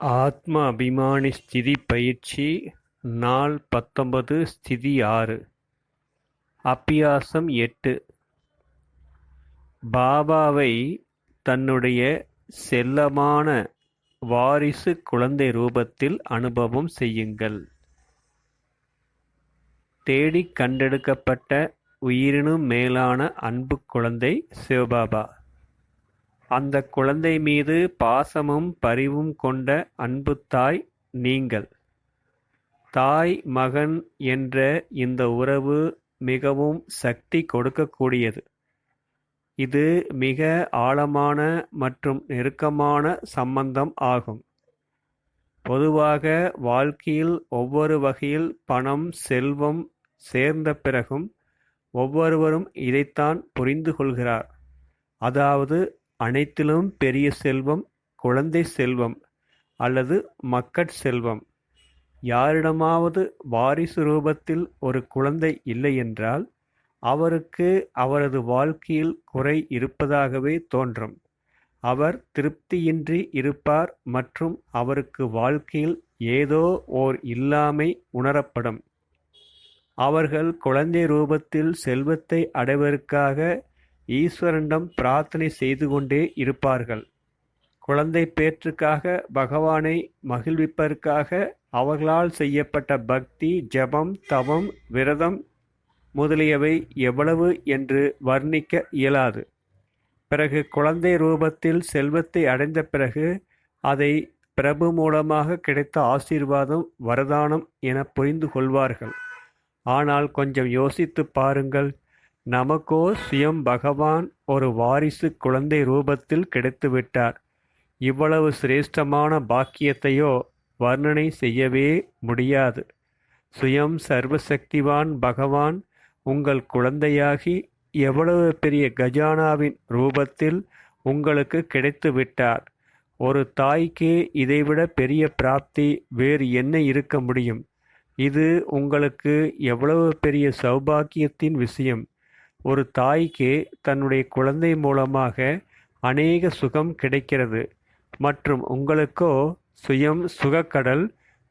ஆத்ம அபிமானி ஸ்திதி பயிற்சி நாள் 19 ஸ்திதி 6 அப்பியாசம் 8 பாபாவை தன்னுடைய செல்லமான வாரிசு குழந்தை ரூபத்தில் அனுபவம் செய்யுங்கள். தேடிக் கண்டெடுக்கப்பட்ட உயிரினும் மேலான அன்பு குழந்தை சிவபாபா. அந்த குழந்தை மீது பாசமும் பரிவும் கொண்ட அன்பு தாய் நீங்கள். தாய் மகன் என்ற இந்த உறவு மிகவும் சக்தி கொடுக்கக்கூடியது. இது மிக ஆழமான மற்றும் நெருக்கமான சம்பந்தம் ஆகும். பொதுவாக வாழ்க்கையில் ஒவ்வொரு வகையில் பணம் செல்வம் சேர்ந்த பிறகும் ஒவ்வொருவரும் இதைத்தான் புரிந்து கொள்கிறார். அதாவது அனைத்திலும் பெரிய செல்வம் குழந்தை செல்வம் அல்லது மக்கட் செல்வம். யாரிடமாவது வாரிசு ரூபத்தில் ஒரு குழந்தை இல்லை என்றால் அவருக்கு அவரது வாழ்க்கையில் குறை இருப்பதாகவே தோன்றும். அவர் திருப்தியின்றி இருப்பார் மற்றும் அவருக்கு வாழ்க்கையில் ஏதோ ஓர் இல்லாமை உணரப்படும். அவர்கள் குழந்தை ரூபத்தில் செல்வத்தை அடைவதற்காக ஈஸ்வரனிடம் பிரார்த்தனை செய்து கொண்டே இருப்பார்கள். குழந்தை பேற்றுக்காக பகவானை மகிழ்விப்பதற்காக அவர்களால் செய்யப்பட்ட பக்தி ஜபம் தவம் விரதம் முதலியவை எவ்வளவு என்று வர்ணிக்க இயலாது. பிறகு குழந்தை ரூபத்தில் செல்வத்தை அடைந்த பிறகு அதை பிரபு மூலமாக கிடைத்த ஆசீர்வாதம் வரதானம் என புரிந்து கொள்வார்கள். ஆனால் கொஞ்சம் யோசித்து பாருங்கள். நமக்கோ சுயம் பகவான் ஒரு வாரிசு குழந்தை ரூபத்தில் கிடைத்துவிட்டார். இவ்வளவு சிரேஷ்டமான பாக்கியத்தையோ வர்ணனை செய்யவே முடியாது. சுயம் சர்வசக்திவான் பகவான் உங்கள் குழந்தையாகி எவ்வளவு பெரிய கஜானாவின் ரூபத்தில் உங்களுக்கு கிடைத்துவிட்டார். ஒரு தாய்க்கு இதைவிட பெரிய பிராப்தி வேறு என்ன இருக்க முடியும்? இது உங்களுக்கு எவ்வளவு பெரிய சௌபாக்கியத்தின் விஷயம். ஒரு தாய்க்கு தன்னுடைய குழந்தை மூலமாக அநேக சுகம் கிடைக்கிறது மற்றும் உங்களுக்கோ சுயம் சுகக்கடல்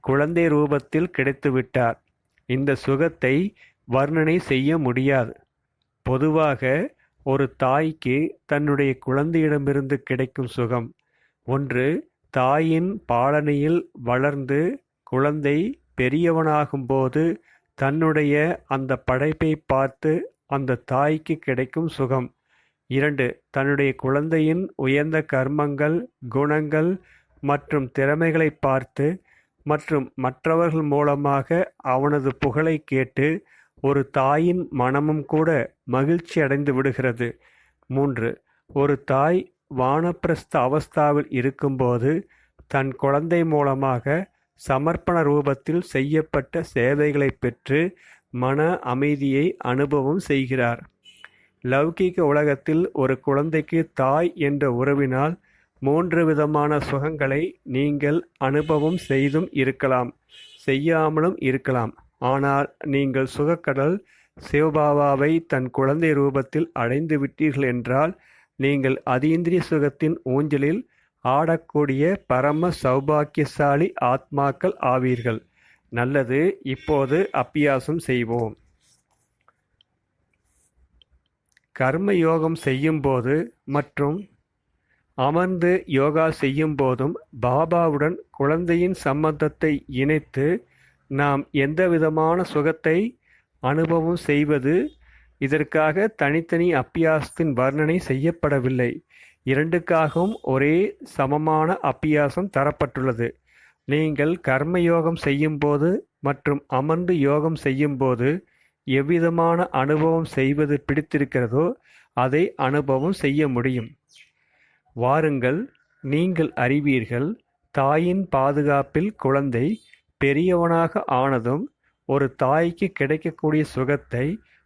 குழந்தை ரூபத்தில் கிடைத்துவிட்டார். இந்த சுகத்தை வர்ணனை செய்ய முடியாது. பொதுவாக ஒரு தாய்க்கு தன்னுடைய குழந்தையிடமிருந்து கிடைக்கும் சுகம் ஒன்று, தாயின் பாலனையில் வளர்ந்து குழந்தை பெரியவனாகும்போது தன்னுடைய அந்த படைப்பை பார்த்து அந்த தாய்க்கு கிடைக்கும் சுகம். 2, தன்னுடைய குழந்தையின் உயர்ந்த கர்மங்கள் குணங்கள் மற்றும் திறமைகளை பார்த்து மற்றும் மற்றவர்கள் மூலமாக அவனது புகழை கேட்டு ஒரு தாயின் மனமும் கூட மகிழ்ச்சி அடைந்து விடுகிறது. 3, ஒரு தாய் வானப்பிரஸ்த அவஸ்தாவில் இருக்கும்போது தன் குழந்தை மூலமாக சமர்ப்பண ரூபத்தில் செய்யப்பட்ட சேவைகளை பெற்று மன அமைதியை அனுபவம் செய்கிறார். லௌகீக உலகத்தில் ஒரு குழந்தைக்கு தாய் என்ற உறவினால் 3 விதமான சுகங்களை நீங்கள் அனுபவம் செய்தும் இருக்கலாம் செய்யாமலும் இருக்கலாம். ஆனால் நீங்கள் சுகக்கடல் சிவபாபாவை தன் குழந்தை ரூபத்தில் அடைந்து விட்டீர்கள் என்றால் நீங்கள் அதீந்திரிய சுகத்தின் ஊஞ்சலில் ஆடக்கூடிய பரம சௌபாக்கியசாலி ஆத்மாக்கள் ஆவீர்கள். நல்லது, இப்போது அப்பியாசம் செய்வோம். கர்ம யோகம் செய்யும்போது மற்றும் அமர்ந்து யோகா செய்யும் போதும் பாபாவுடன் குழந்தையின் சம்பந்தத்தை இணைத்து நாம் எந்த விதமான சுகத்தை அனுபவம் செய்வது? இதற்காக தனித்தனி அப்பியாசத்தின் வர்ணனை செய்யப்படவில்லை. இரண்டுக்காகவும் ஒரே சமமான அப்பியாசம் தரப்பட்டுள்ளது. நீங்கள் கர்மயோகம் செய்யும்போது மற்றும் அமர்ந்து யோகம் செய்யும்போது எவ்விதமான அனுபவம் செய்வது பிடித்திருக்கிறதோ அதை அனுபவம் செய்ய முடியும். வாருங்கள், நீங்கள் அறிவீர்கள். தாயின் பாதுகாப்பில் குழந்தை பெரியவனாக ஆனதும் ஒரு தாய்க்கு கிடைக்கக்கூடிய சுகத்தை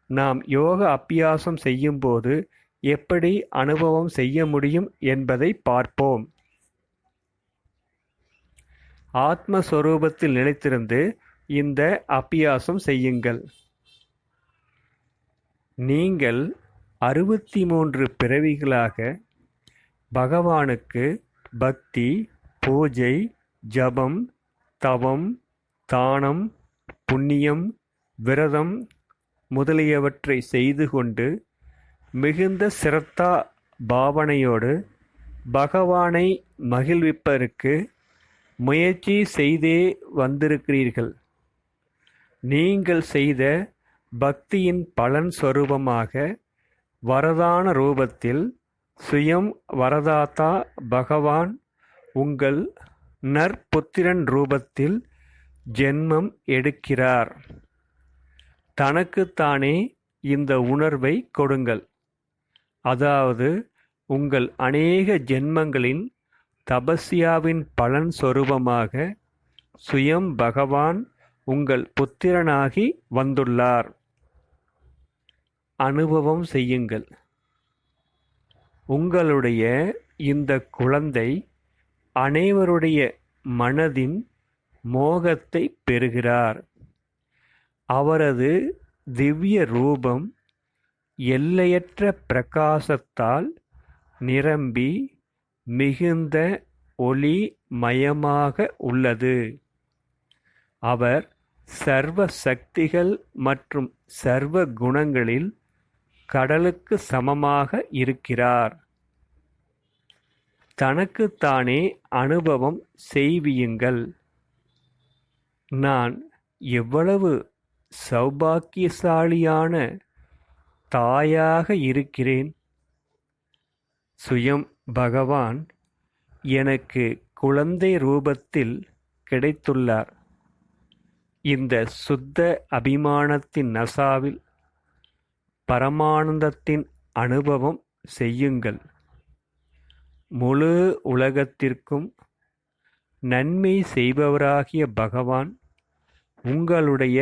நாம் யோக அப்பியாசம் செய்யும்போது எப்படி அனுபவம் செய்ய முடியும் என்பதை பார்ப்போம். ஆத்மஸ்வரூபத்தில் நிலைத்திருந்து இந்த அப்பியாசம் செய்யுங்கள். நீங்கள் 63 பிறவிகளாக பகவானுக்கு பக்தி பூஜை ஜபம், தவம், தானம், புண்ணியம், விரதம் முதலியவற்றை செய்து கொண்டு மிகுந்த சிரத்தா பாவனையோடு பகவானை மகிழ்விப்பதற்கு முயற்சி செய்தே வந்திருக்கிறீர்கள். நீங்கள் செய்த பக்தியின் பலன் சொரூபமாக வரதான ரூபத்தில் சுயம் வரதாத்தா பகவான் உங்கள் நற்புத்திரன் ரூபத்தில் ஜென்மம் எடுக்கிறார். தனக்குத்தானே இந்த உணர்வை கொடுங்கள். அதாவது உங்கள் அநேக ஜென்மங்களின் தபஸ்யாவின் பலன் சொரூபமாக சுயம் பகவான் உங்கள் புத்திரனாகி வந்துள்ளார். அனுபவம் செய்யுங்கள். உங்களுடைய இந்த குழந்தை அனைவருடைய மனதின் மோகத்தை பெறுகிறார். அவரது திவ்ய ரூபம் எல்லையற்ற பிரகாசத்தால் நிரம்பி மிகுந்த ஒளி மயமாக உள்ளது. அவர் சர்வ சக்திகள் மற்றும் சர்வ குணங்களில் கடலுக்கு சமமாக இருக்கிறார். தனக்குத்தானே அனுபவம் செய்வியுங்கள். நான் எவ்வளவு சௌபாக்கியசாலியான தாயாக இருக்கிறேன். சுயம் பகவான் எனக்கு குழந்தை ரூபத்தில் கிடைத்துள்ளார். இந்த சுத்த அபிமானத்தின் நசாவில் பரமானந்தத்தின் அனுபவம் செய்யுங்கள். முழு உலகத்திற்கும் நன்மை செய்பவராகிய பகவான் உங்களுடைய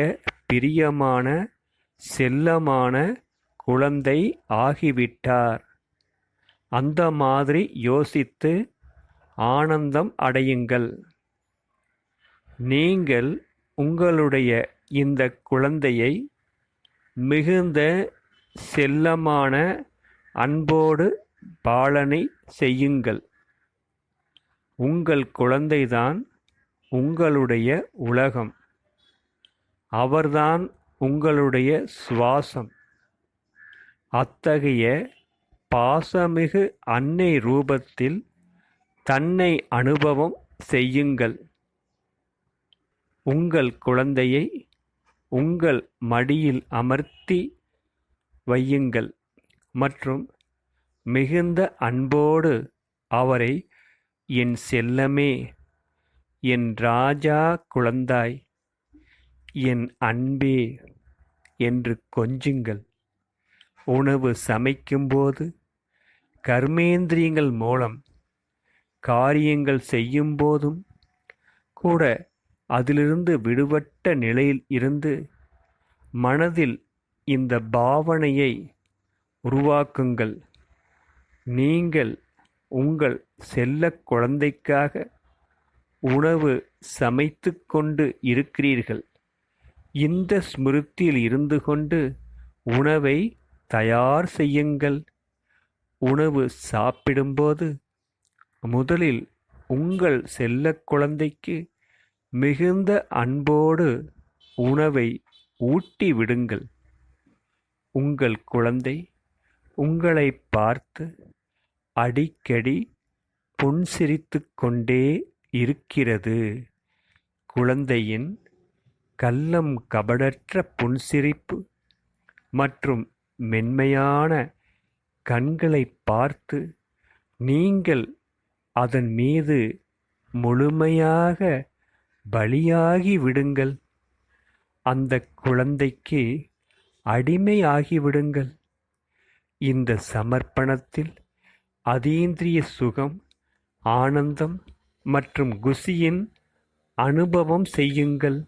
பிரியமான செல்லமான குழந்தை ஆகிவிட்டார். அந்த மாதிரி யோசித்து ஆனந்தம் அடையுங்கள். நீங்கள் உங்களுடைய இந்த குழந்தையை மிகுந்த செல்லமான அன்போடு பாலனை செய்யுங்கள். உங்கள் குழந்தைதான் உங்களுடைய உலகம். அவர்தான் உங்களுடைய சுவாசம். அத்தகைய பாசமிகு அன்னை ரூபத்தில் தன்னை அனுபவம் செய்யுங்கள். உங்கள் குழந்தையை உங்கள் மடியில் அமர்த்தி வையுங்கள் மற்றும் மிகுந்த அன்போடு அவரை என் செல்லமே, என் ராஜா குழந்தாய், என் அன்பே என்று கொஞ்சுங்கள். உணவு சமைக்கும்போது கர்மேந்திரியங்கள் மூலம் காரியங்கள் செய்யும்போதும் கூட அதிலிருந்து விடுபட்ட நிலையில் இருந்து மனதில் இந்த பாவனையை உருவாக்குங்கள். நீங்கள் உங்கள் செல்லக் குழந்தைக்காக உணவு சமைத்து கொண்டு இருக்கிறீர்கள். இந்த ஸ்மிருதியில் இருந்து கொண்டு உணவை தயார் செய்யுங்கள். உணவு சாப்பிடும்போது முதலில் உங்கள் செல்லக் குழந்தைக்கு மிகுந்த அன்போடு உணவை ஊட்டி விடுங்கள். உங்கள் குழந்தை உங்களை பார்த்து அடிக்கடி புன்சிரித்து கொண்டே இருக்கிறது. குழந்தையின் கள்ளம் கபடற்ற புன்சிரிப்பு மற்றும் மென்மையான கண்களை பார்த்து நீங்கள் அதன் மீது முழுமையாக பலியாகி விடுங்கள். அந்த குழந்தைக்கு அடிமையாகிவிடுங்கள். இந்த சமர்ப்பணத்தில் அதீந்திரிய சுகம், ஆனந்தம் மற்றும் குஷியின் அனுபவம் செய்யுங்கள்.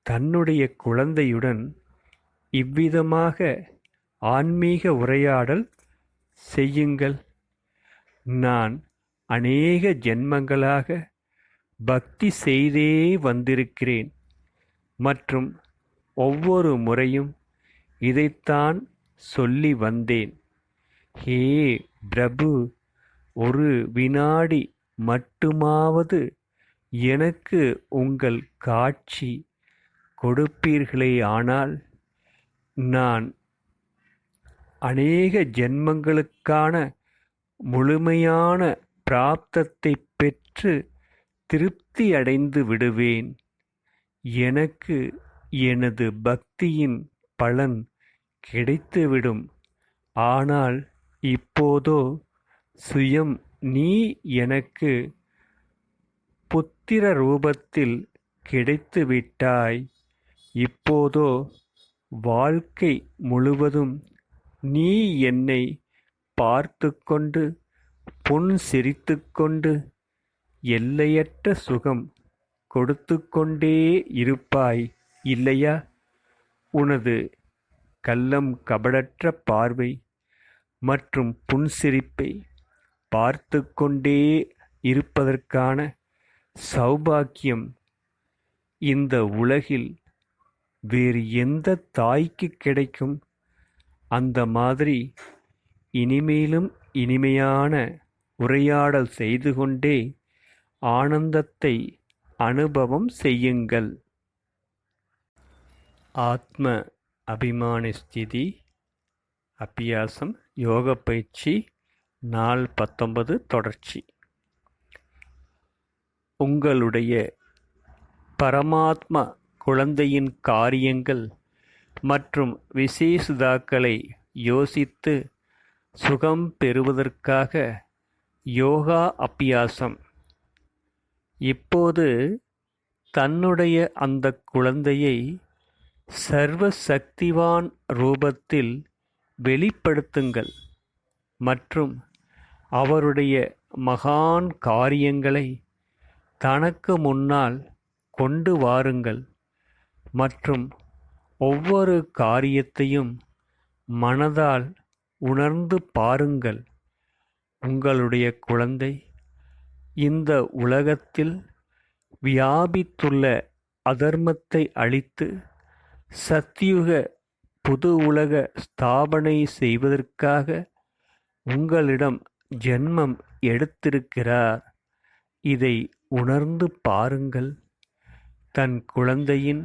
தன்னுடைய குழந்தையுடன் இவ்விதமாக ஆன்மீக உரையாடல் செய்யுங்கள். நான் அநேக ஜென்மங்களாக பக்தி செய்தே வந்திருக்கிறேன் மற்றும் ஒவ்வொரு முறையும் இதைத்தான் சொல்லி வந்தேன். ஹே பிரபு, ஒரு வினாடி மட்டுமாவது எனக்கு உங்கள் காட்சி கொடுப்பீர்களேயானால் நான் அநேக ஜென்மங்களுக்கான முழுமையான பிராப்தத்தைப் பெற்று திருப்தி அடைந்து விடுவேன். எனக்கு எனது பக்தியின் பலன் கிடைத்துவிடும். ஆனால் இப்போதோ சுயம் நீ எனக்கு புத்திர ரூபத்தில் கிடைத்துவிட்டாய். இப்போதோ வாழ்க்கை முழுவதும் நீ என்னை பார்த்துக்கொண்டு புன்சிரித்துக்கொண்டு எல்லையற்ற சுகம் கொடுத்துக்கொண்டே இருப்பாய், இல்லையா? உனது கள்ளம் கபடற்ற பார்வை மற்றும் புன்சிரிப்பை பார்த்துக்கொண்டே இருப்பதற்கான சௌபாக்கியம் இந்த உலகில் வேறு எந்த தாய்க்கு கிடைக்கும்? அந்த மாதிரி இனிமேலும் இனிமையான உரையாடல் செய்து கொண்டே ஆனந்தத்தை அனுபவம் செய்யுங்கள். ஆத்ம அபிமான ஸ்திதி அபியாசம் யோக பயிற்சி நாள் 19 தொடர்ச்சி. உங்களுடைய பரமாத்மா குழந்தையின் காரியங்கள் மற்றும் விசேஷதாக்களை யோசித்து சுகம் பெறுவதற்காக யோகா அபியாசம். இப்போது தன்னுடைய அந்த குழந்தையை சர்வ சக்திவான் ரூபத்தில் வெளிப்படுத்துங்கள் மற்றும் அவருடைய மகான் காரியங்களை தனக்கு முன்னால் கொண்டு வாருங்கள் மற்றும் ஒவ்வொரு காரியத்தையும் மனதால் உணர்ந்து பாருங்கள். உங்களுடைய குழந்தை இந்த உலகத்தில் வியாபித்துள்ள அதர்மத்தை அழித்து சத்யுக புது உலக ஸ்தாபனை செய்வதற்காக உங்களிடம் ஜென்மம் எடுத்திருக்கிறார். இதை உணர்ந்து பாருங்கள். தன் குழந்தையின்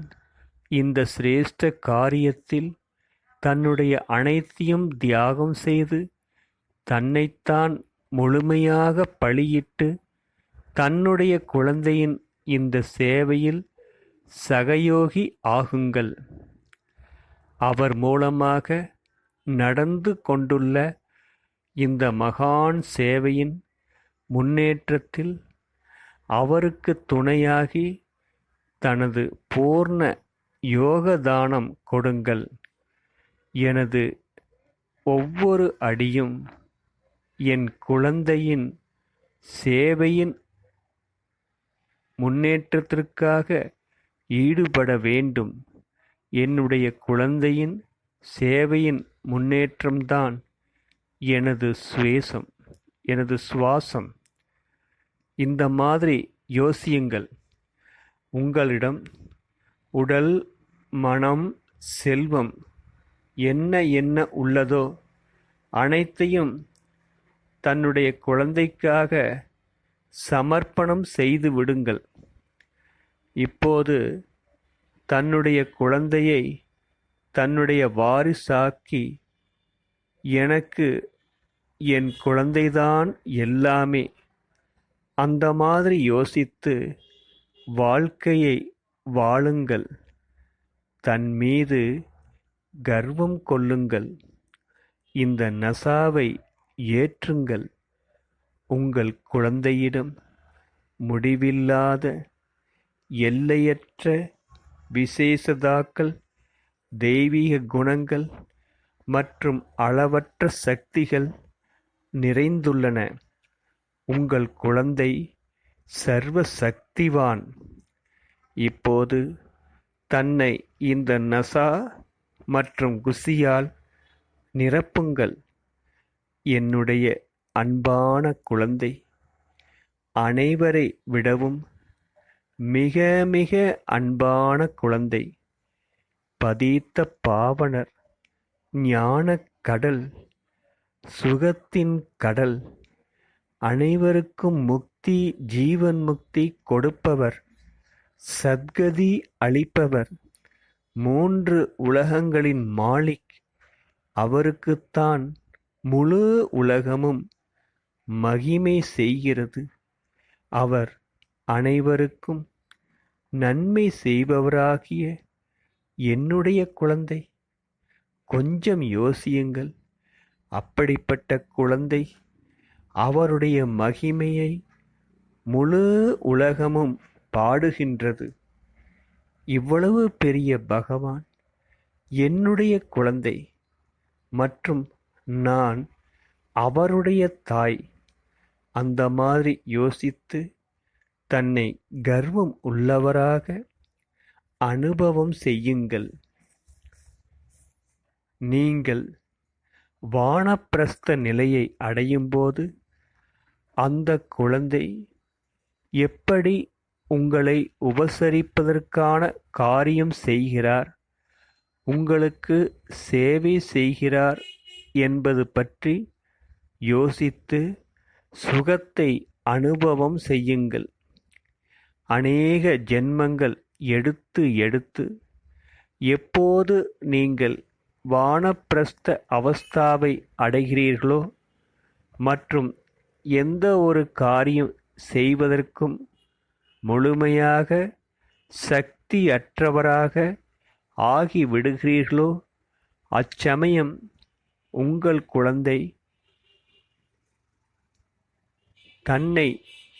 இந்த சிரேஷ்ட காரியத்தில் தன்னுடைய அனைத்தையும் தியாகம் செய்து தன்னைத்தான் முழுமையாக பலியிட்டு தன்னுடைய குழந்தையின் இந்த சேவையில் சகயோகி ஆகுங்கள். அவர் மூலமாக நடந்து கொண்டுள்ள இந்த மகான் சேவையின் முன்னேற்றத்தில் அவருக்கு துணையாகி தனது பூர்ண யோகதானம் கொடுங்கள். எனது ஒவ்வொரு அடியும் என் குழந்தையின் சேவையின் முன்னேற்றத்திற்காக ஈடுபட வேண்டும். என்னுடைய குழந்தையின் சேவையின் முன்னேற்றம்தான் எனது சுவாசம். இந்த மாதிரி யோசியுங்கள். உங்களிடம் உடல், மனம், செல்வம் என்ன உள்ளதோ அனைத்தையும் தன்னுடைய குழந்தைக்காக சமர்ப்பணம் செய்து விடுங்கள். இப்போது தன்னுடைய குழந்தையை தன்னுடைய வாரிசாக்கி, எனக்கு என் குழந்தைதான் எல்லாமே, அந்த மாதிரி யோசித்து வாழ்க்கையை வாழுங்கள். தன் மீது கர்வம் கொள்ளுங்கள். இந்த நசாவை ஏற்றுங்கள். உங்கள் குழந்தையிடம் முடிவில்லாத எல்லையற்ற விசேஷதாக்கள், தெய்வீக குணங்கள் மற்றும் அளவற்ற சக்திகள் நிறைந்துள்ளன. உங்கள் குழந்தை சர்வ சக்திவான். இப்போது தன்னை இந்த நசா மற்றும் குசியால் நிரப்புங்கள். என்னுடைய அன்பான குழந்தை அனைவரை விடவும் மிக மிக அன்பான குழந்தை, பதீத்த பாவனர், ஞானக் கடல், சுகத்தின் கடல், அனைவருக்கும் முக்தி ஜீவன் முக்தி கொடுப்பவர், சத்கதி அளிப்பவர், 3 உலகங்களின் மாலிக். அவருக்குத்தான் முழு உலகமும் மகிமை செய்கிறது. அவர் அனைவருக்கும் நன்மை செய்பவராகிய என்னுடைய குழந்தை. கொஞ்சம் யோசியுங்கள். அப்படிப்பட்ட குழந்தை அவருடைய மகிமையை முழு உலகமும் பாடுகின்றது. இவ்வளவு பெரிய பகவான் என்னுடைய குழந்தை மற்றும் நான் அவருடைய தாய். அந்த மாதிரி யோசித்து தன்னை கர்வம் உள்ளவராக அனுபவம் செய்யுங்கள். நீங்கள் வானப்பிரஸ்த நிலையை அடையும்போது அந்த குழந்தை எப்படி உங்களை உபசரிப்பதற்கான காரியம் செய்கிறார், உங்களுக்கு சேவை செய்கிறார் என்பது பற்றி யோசித்து சுகத்தை அனுபவம் செய்யுங்கள். அநேக ஜென்மங்கள் எடுத்து எடுத்து எப்போது நீங்கள் வானப்பிரஸ்த அவஸ்தாவை அடைகிறீர்களோ மற்றும் எந்த ஒரு காரியம் செய்வதற்கும் முழுமையாக சக்தியற்றவராக ஆகிவிடுகிறீர்களோ, அச்சமயம் உங்கள் குழந்தை தன்னை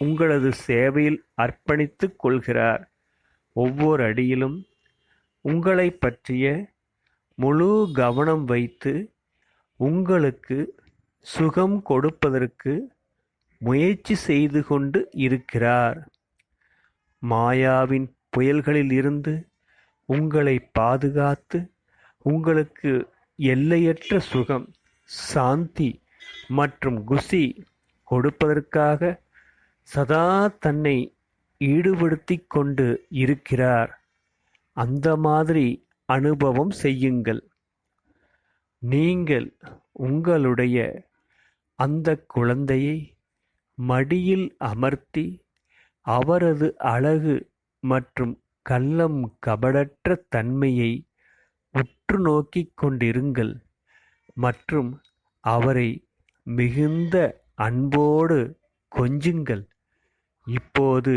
உங்களது சேவையில் அர்ப்பணித்துக் கொள்கிறார். ஒவ்வொரு அடியிலும் உங்களை பற்றிய முழு கவனம் வைத்து உங்களுக்கு சுகம் கொடுப்பதற்கு முயற்சி செய்து கொண்டு இருக்கிறார். மாயாவின் புயல்களில் இருந்து உங்களை பாதுகாத்து உங்களுக்கு எல்லையற்ற சுகம், சாந்தி மற்றும் குஷி கொடுப்பதற்காக சதா தன்னை ஈடுபடுத்திக் கொண்டு இருக்கிறார். அந்த மாதிரி அனுபவம் செய்யுங்கள். நீங்கள் உங்களுடைய அந்த குழந்தையை மடியில் அமர்த்தி அவரது அழகு மற்றும் கள்ளம் கபடற்ற தன்மையை உற்று நோக்கிக் கொண்டிருங்கள் மற்றும் அவரை மிகுந்த அன்போடு கொஞ்சுங்கள். இப்போது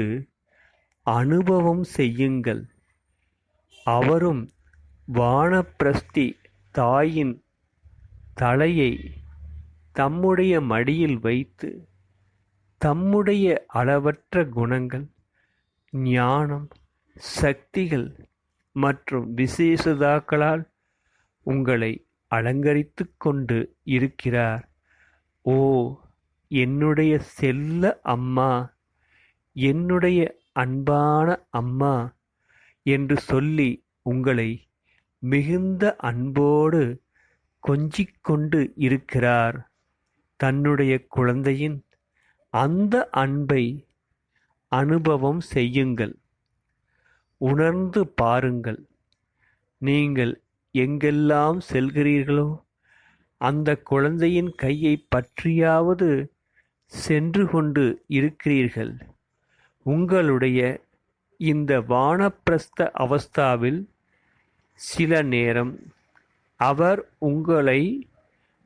அனுபவம் செய்யுங்கள். அவரும் வானப்பிரஸ்தி தாயின் தலையை தம்முடைய மடியில் வைத்து தம்முடைய அளவற்ற குணங்கள், ஞானம், சக்திகள் மற்றும் விசேஷதாக்களால் உங்களை அலங்கரித்துக் கொண்டு இருக்கிறார். ஓ என்னுடைய செல்ல அம்மா, என்னுடைய அன்பான அம்மா என்று சொல்லி உங்களை மிகுந்த அன்போடு கொஞ்சிக் கொண்டு இருக்கிறார். தன்னுடைய குழந்தையின் அந்த அன்பை அனுபவம் செய்யுங்கள். உணர்ந்து பாருங்கள். நீங்கள் எங்கெல்லாம் செல்கிறீர்களோ அந்த குழந்தையின் கையை பற்றியாவது சென்று கொண்டு இருக்கிறீர்கள். உங்களுடைய இந்த வானப்பிரஸ்த அவஸ்தாவில் சில நேரம் அவர் உங்களை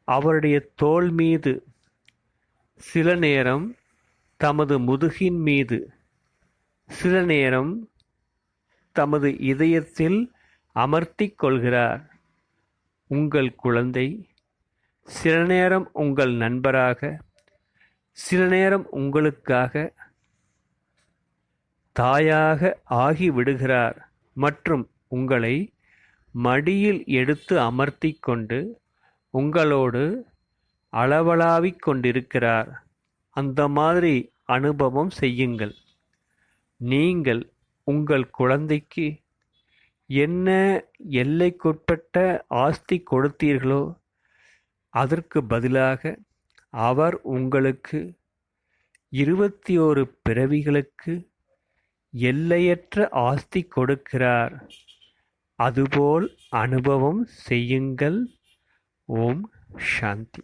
அவருடைய தோள் மீது, சில நேரம் தமது முதுகின் மீது, சில நேரம் தமது இதயத்தில் அமர்த்திக் கொள்கிறார். உங்கள் குழந்தை சில நேரம் உங்கள் நண்பராக, சில நேரம் உங்களுக்காக தாயாக ஆகிவிடுகிறார் மற்றும் உங்களை மடியில் எடுத்து அமர்த்தி கொண்டு உங்களோடு அளவளாவிக் கொண்டிருக்கிறார். அந்த மாதிரி அனுபவம் செய்யுங்கள். நீங்கள் உங்கள் குழந்தைக்கு என்ன எல்லைக்குட்பட்ட ஆஸ்தி கொடுத்தீர்களோ அதற்கு பதிலாக அவர் உங்களுக்கு 21 பிறவிகளுக்கு எல்லையற்ற ஆஸ்தி கொடுக்கிறார். அதுபோல் அனுபவம் செய்யுங்கள். ஓம் சாந்தி.